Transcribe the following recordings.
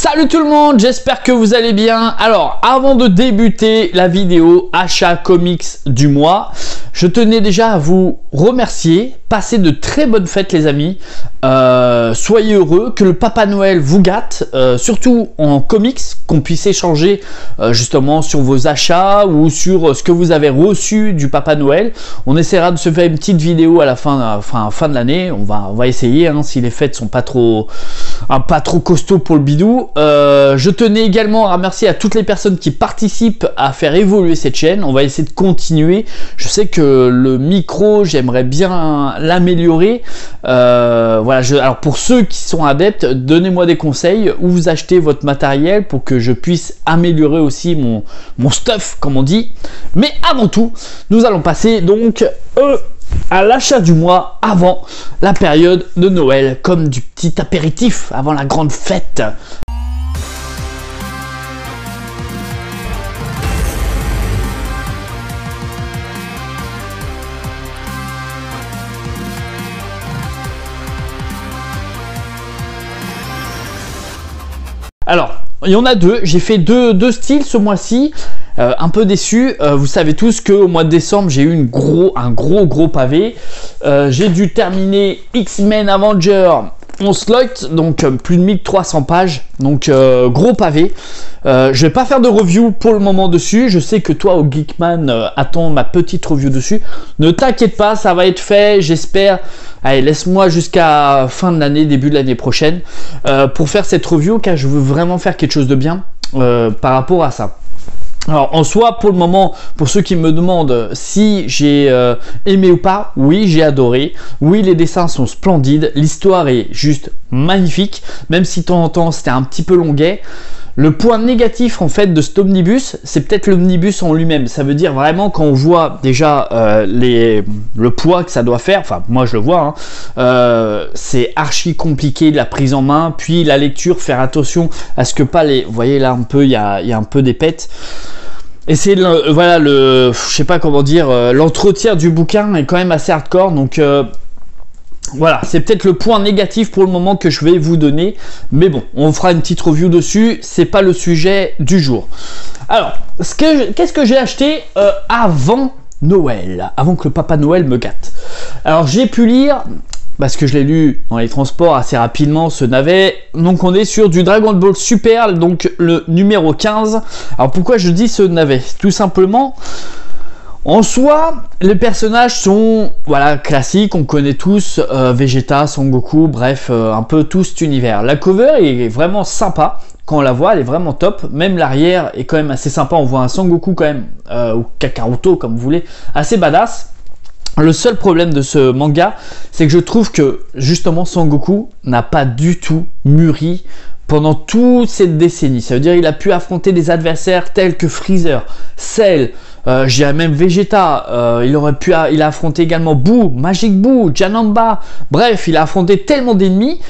Salut tout le monde, j'espère que vous allez bien. Alors, avant de débuter la vidéo achat comics du mois, je tenais déjà à vous remercier. Passez de très bonnes fêtes les amis. Soyez heureux, que le Papa Noël vous gâte, surtout en comics, qu'on puisse échanger justement sur vos achats ou sur ce que vous avez reçu du Papa Noël. On essaiera de se faire une petite vidéo à la fin de l'année. On va essayer, hein, si les fêtes sont pas trop costauds pour le bidou. Je tenais également à remercier à toutes les personnes qui participent à faire évoluer cette chaîne. On va essayer de continuer. Je sais que le micro, j'aimerais bien l'améliorer. Voilà, alors pour ceux qui sont adeptes, donnez-moi des conseils où vous achetez votre matériel pour que je puisse améliorer aussi mon stuff, comme on dit. Mais avant tout, nous allons passer donc à l'achat du mois avant la période de Noël, comme du petit apéritif avant la grande fête. Alors, il y en a deux, j'ai fait deux styles ce mois-ci, un peu déçu. Vous savez tous qu'au mois de décembre, j'ai eu un gros pavé. J'ai dû terminer X-Men Avenger Onslaught, donc plus de 1300 pages, donc gros pavé. Je vais pas faire de review pour le moment dessus. Je sais que toi au Geekman attends ma petite review dessus. Ne t'inquiète pas, ça va être fait, j'espère. Allez, laisse-moi jusqu'à fin de l'année, début de l'année prochaine pour faire cette review, car je veux vraiment faire quelque chose de bien par rapport à ça. Alors en soi, pour le moment, pour ceux qui me demandent si j'ai aimé ou pas, oui, j'ai adoré. Oui, les dessins sont splendides, l'histoire est juste magnifique, même si de temps en temps c'était un petit peu longuet. Le point négatif en fait de cet omnibus, c'est peut-être l'omnibus en lui-même. Ça veut dire vraiment quand on voit déjà le poids que ça doit faire, enfin moi je le vois, hein, c'est archi compliqué la prise en main, puis la lecture, faire attention à ce que pas les... Vous voyez là un peu, il y a un peu des pets. Et c'est voilà je sais pas comment dire, l'entretien du bouquin est quand même assez hardcore, donc voilà, c'est peut-être le point négatif pour le moment que je vais vous donner, mais bon, on fera une petite review dessus, c'est pas le sujet du jour. Alors, qu'est-ce que j'ai acheté avant Noël, avant que le Papa Noël me gâte? Alors, j'ai pu lire, parce que je l'ai lu dans les transports assez rapidement, ce navet, donc on est sur du Dragon Ball Super, donc le numéro 15. Alors, pourquoi je dis ce navet? Tout simplement... En soi, les personnages sont voilà classiques, on connaît tous Vegeta, Son Goku, bref, un peu tout cet univers. La cover est vraiment sympa, quand on la voit, elle est vraiment top. Même l'arrière est quand même assez sympa, on voit un Son Goku quand même, ou Kakaroto comme vous voulez, assez badass. Le seul problème de ce manga, c'est que je trouve que justement Son Goku n'a pas du tout mûri pendant toute cette décennie. Ça veut dire qu'il a pu affronter des adversaires tels que Freezer, Cell, j'ai même Vegeta, il a affronté également Boo, Magic Boo, Janamba, bref, il a affronté tellement d'ennemis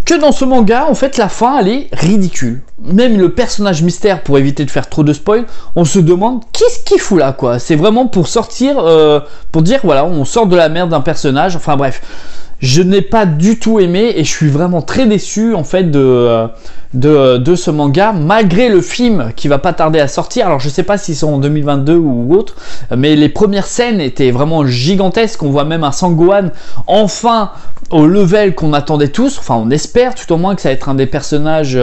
que dans ce manga, en fait, la fin, elle est ridicule. Même le personnage mystère, pour éviter de faire trop de spoil, on se demande qu'est-ce qu'il fout là, quoi. C'est vraiment pour sortir, pour dire, voilà, on sort de la merde d'un personnage, enfin bref. Je n'ai pas du tout aimé et je suis vraiment très déçu en fait de ce manga, malgré le film qui va pas tarder à sortir. Alors je sais pas s'ils sont en 2022 ou autre, mais les premières scènes étaient vraiment gigantesques. On voit même un Sangohan enfin au level qu'on attendait tous, enfin on espère tout au moins que ça va être un des personnages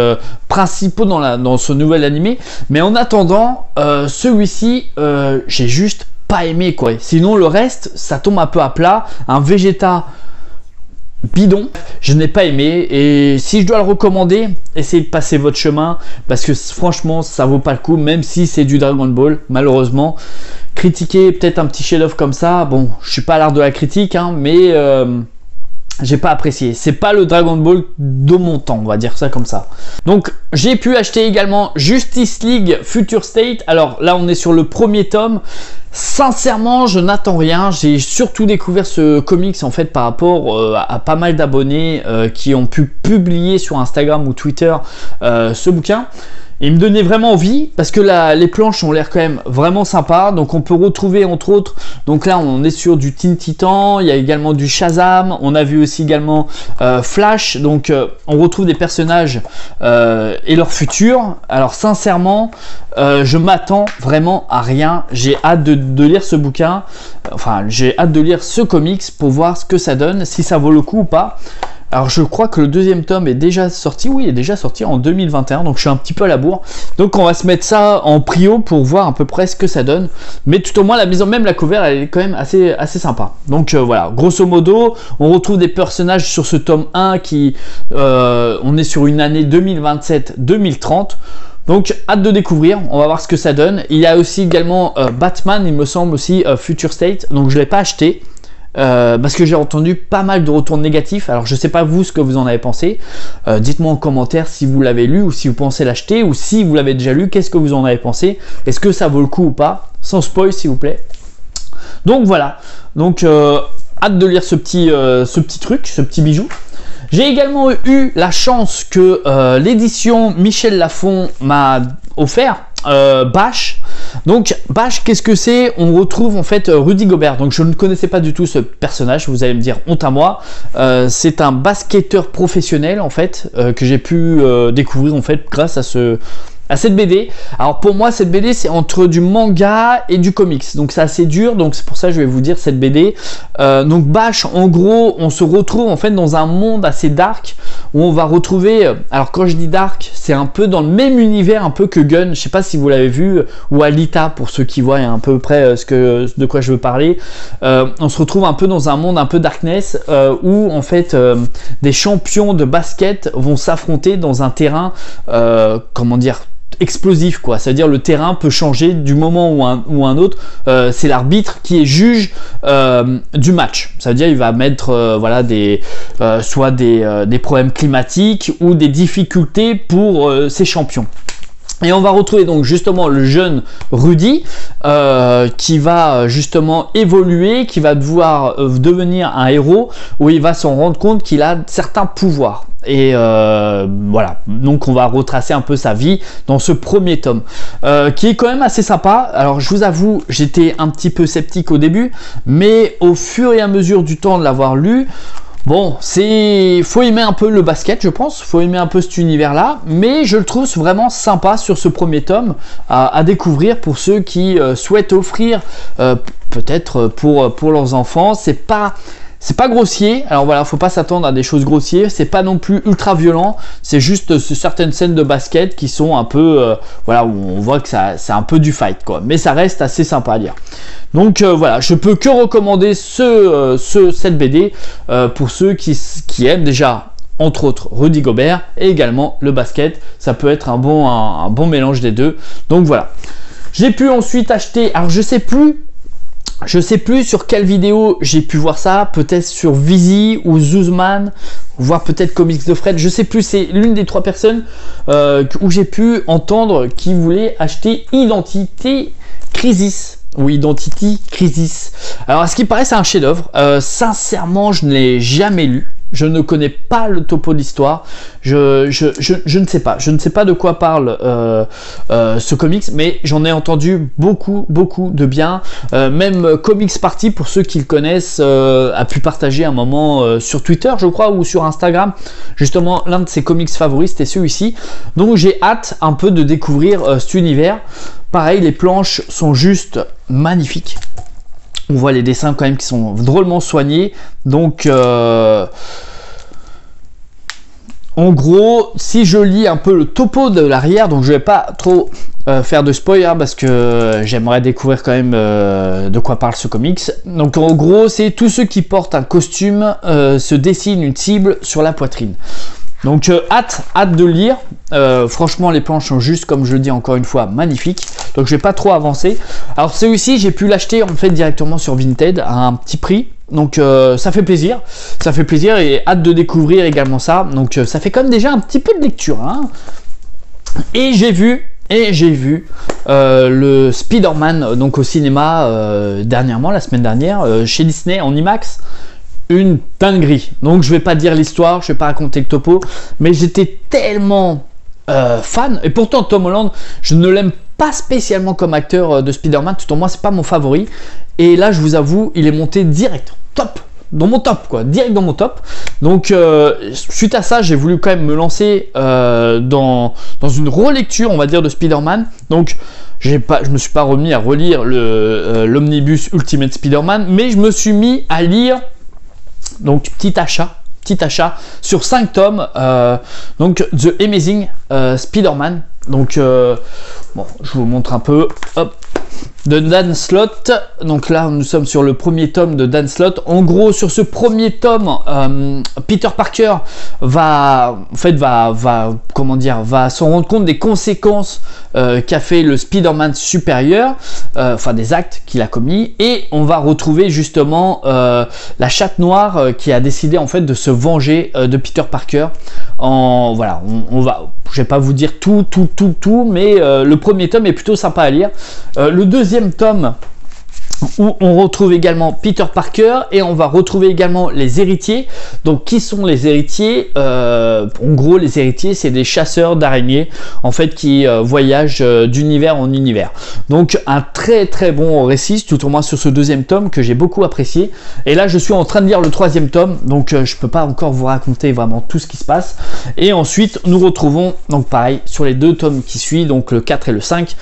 principaux dans ce nouvel animé. Mais en attendant, celui-ci, j'ai juste pas aimé quoi. Sinon le reste, ça tombe un peu à plat. Un Vegeta bidon, je n'ai pas aimé, et si je dois le recommander, essayez de passer votre chemin parce que franchement ça vaut pas le coup, même si c'est du Dragon Ball. Malheureusement, critiquer peut-être un petit chef-d'œuvre comme ça, bon, je suis pas à l'art de la critique, hein, mais j'ai pas apprécié. C'est pas le Dragon Ball de mon temps, on va dire ça comme ça. Donc j'ai pu acheter également Justice League Future State. Alors là on est sur le premier tome. Sincèrement, je n'attends rien. J'ai surtout découvert ce comics en fait par rapport à pas mal d'abonnés qui ont pu publier sur Instagram ou Twitter ce bouquin. Il me donnait vraiment envie parce que les planches ont l'air quand même vraiment sympas. Donc on peut retrouver entre autres, donc là on est sur du Teen Titan, il y a également du Shazam, on a vu aussi également Flash. Donc on retrouve des personnages et leur futur. Alors sincèrement, je m'attends vraiment à rien. J'ai hâte de lire ce bouquin, enfin j'ai hâte de lire ce comics pour voir ce que ça donne, si ça vaut le coup ou pas. Alors je crois que le deuxième tome est déjà sorti, oui il est déjà sorti en 2021, donc je suis un petit peu à la bourre. Donc on va se mettre ça en prio pour voir à peu près ce que ça donne. Mais tout au moins la maison, même la couverture elle est quand même assez sympa. Donc voilà, grosso modo on retrouve des personnages sur ce tome 1 qui, on est sur une année 2027-2030. Donc hâte de découvrir, on va voir ce que ça donne. Il y a aussi également Batman, il me semble aussi Future State, donc je ne l'ai pas acheté. Parce que j'ai entendu pas mal de retours négatifs. Alors je sais pas vous ce que vous en avez pensé, dites-moi en commentaire si vous l'avez lu ou si vous pensez l'acheter, ou si vous l'avez déjà lu, qu'est-ce que vous en avez pensé, est-ce que ça vaut le coup ou pas, sans spoil s'il vous plaît. Donc voilà, donc hâte de lire ce petit truc, ce petit bijou. J'ai également eu la chance que l'édition Michel Lafon m'a offert Bash. Donc Bash, qu'est-ce que c'est? On retrouve en fait Rudy Gobert. Donc je ne connaissais pas du tout ce personnage, vous allez me dire honte à moi. C'est un basketteur professionnel en fait que j'ai pu découvrir en fait grâce à cette BD. Alors pour moi cette BD c'est entre du manga et du comics, donc c'est assez dur, donc c'est pour ça que je vais vous dire cette BD. Donc Bash, en gros on se retrouve en fait dans un monde assez dark où on va retrouver, alors quand je dis dark c'est un peu dans le même univers un peu que Gun, je sais pas si vous l'avez vu, ou Alita pour ceux qui voient à peu près de quoi je veux parler. On se retrouve un peu dans un monde un peu darkness où en fait des champions de basket vont s'affronter dans un terrain comment dire, explosif quoi, c'est-à-dire le terrain peut changer du moment où un autre, c'est l'arbitre qui est juge du match, ça veut dire il va mettre voilà soit des problèmes climatiques ou des difficultés pour ces champions. Et on va retrouver donc justement le jeune Rudy qui va justement évoluer, qui va devoir devenir un héros, où il va s'en rendre compte qu'il a certains pouvoirs. Et voilà, donc on va retracer un peu sa vie dans ce premier tome qui est quand même assez sympa. Alors je vous avoue, j'étais un petit peu sceptique au début, mais au fur et à mesure du temps de l'avoir lu, bon, faut aimer un peu le basket, je pense, faut aimer un peu cet univers-là, mais je le trouve vraiment sympa sur ce premier tome à découvrir pour ceux qui souhaitent offrir peut-être pour leurs enfants. C'est pas grossier, alors voilà, faut pas s'attendre à des choses grossières, c'est pas non plus ultra violent, c'est juste certaines scènes de basket qui sont un peu, voilà, où on voit que c'est un peu du fight quoi, mais ça reste assez sympa à lire. Donc voilà, je peux que recommander cette BD pour ceux qui aiment déjà, entre autres, Rudy Gobert et également le basket, ça peut être un bon mélange des deux, donc voilà. J'ai pu ensuite acheter, alors je sais plus sur quelle vidéo j'ai pu voir ça, peut-être sur Vizy ou Zuzman, voire peut-être Comics de Fred, je sais plus, c'est l'une des trois personnes où j'ai pu entendre qui voulait acheter Identity Crisis. Ou Identity Crisis. Alors à ce qui paraît c'est un chef-d'œuvre. Sincèrement je ne l'ai jamais lu. Je ne connais pas le topo de l'histoire. Je ne sais pas. Je ne sais pas de quoi parle ce comics, mais j'en ai entendu beaucoup de bien. Même Comics Party, pour ceux qui le connaissent, a pu partager un moment sur Twitter, je crois, ou sur Instagram. Justement, l'un de ses comics favoris, c'était celui-ci. Donc j'ai hâte un peu de découvrir cet univers. Pareil, les planches sont juste magnifiques. On voit les dessins quand même qui sont drôlement soignés. Donc, en gros, si je lis un peu le topo de l'arrière, donc je vais pas trop faire de spoil hein, parce que j'aimerais découvrir quand même de quoi parle ce comics. Donc en gros, c'est tous ceux qui portent un costume se dessinent une cible sur la poitrine. Donc hâte de le lire. Franchement les planches sont juste, comme je le dis encore une fois, magnifiques. Donc je vais pas trop avancer. Alors celui-ci j'ai pu l'acheter en fait directement sur Vinted à un petit prix. Donc ça fait plaisir et hâte de découvrir également ça. Donc ça fait quand même déjà un petit peu de lecture hein. Et j'ai vu le Spider-Man donc au cinéma dernièrement, la semaine dernière, chez Disney en IMAX. Une dinguerie. Donc je vais pas dire l'histoire, je vais pas raconter le topo, mais j'étais tellement fan, et pourtant Tom Holland, je ne l'aime pas spécialement comme acteur de Spider-Man, tout au moins c'est pas mon favori, et là je vous avoue, il est monté direct, top, dans mon top quoi, direct dans mon top. Donc suite à ça, j'ai voulu quand même me lancer dans une relecture, on va dire, de Spider-Man. Donc je me suis pas remis à relire l'Omnibus Ultimate Spider-Man, mais je me suis mis à lire, donc petit achat sur 5 tomes, donc The Amazing Spider-Man. Donc bon, je vous montre un peu, hop, de Dan Slott. Donc là nous sommes sur le premier tome de Dan Slott. En gros, sur ce premier tome, Peter Parker va s'en rendre compte des conséquences qu'a fait le Spider-Man supérieur, enfin des actes qu'il a commis, et on va retrouver justement la Chatte Noire qui a décidé en fait de se venger de Peter Parker. Voilà, je vais pas vous dire tout, mais le premier tome est plutôt sympa à lire. Le deuxième tome, où on retrouve également Peter Parker, et on va retrouver également les héritiers. Donc qui sont les héritiers? En gros, les héritiers, c'est des chasseurs d'araignées en fait qui voyagent d'univers en univers. Donc un très bon récit, tout au moins sur ce deuxième tome, que j'ai beaucoup apprécié. Et là je suis en train de lire le troisième tome, donc je peux pas encore vous raconter vraiment tout ce qui se passe. Et ensuite nous retrouvons donc pareil sur les deux tomes qui suivent, donc le 4 et le 5,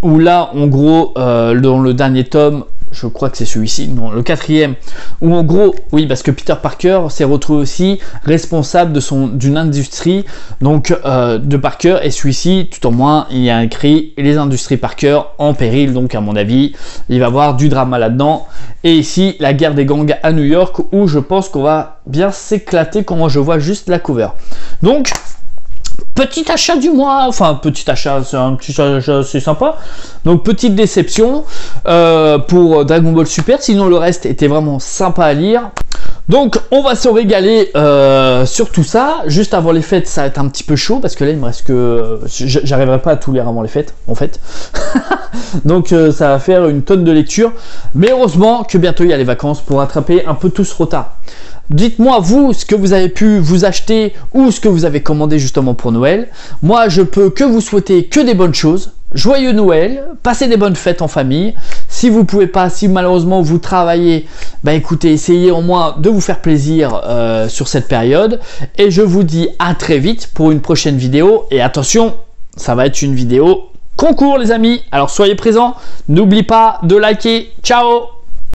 où là en gros dans le dernier tome, je crois que c'est celui-ci, non, le quatrième, où en gros, oui, parce que Peter Parker s'est retrouvé aussi responsable d'une industrie, donc de Parker, et celui-ci, tout au moins, il y a écrit les industries Parker en péril, donc à mon avis, il va y avoir du drama là-dedans. Et ici, la guerre des gangs à New York, où je pense qu'on va bien s'éclater quand je vois juste la cover. Donc, petit achat du mois, enfin petit achat, c'est un petit achat, c'est sympa. Donc petite déception pour Dragon Ball Super, sinon le reste était vraiment sympa à lire. Donc on va se régaler sur tout ça. Juste avant les fêtes, ça va être un petit peu chaud parce que là il me reste que... j'arriverai pas à tout lire avant les fêtes en fait. Donc ça va faire une tonne de lecture. Mais heureusement que bientôt il y a les vacances pour rattraper un peu tout ce retard. Dites-moi vous ce que vous avez pu vous acheter ou ce que vous avez commandé justement pour Noël. Moi je peux que vous souhaiter que des bonnes choses. Joyeux Noël, passez des bonnes fêtes en famille. Si vous pouvez pas, si malheureusement vous travaillez, bah écoutez, essayez au moins de vous faire plaisir sur cette période. Et je vous dis à très vite pour une prochaine vidéo. Et attention, ça va être une vidéo concours les amis. Alors soyez présents, n'oubliez pas de liker. Ciao!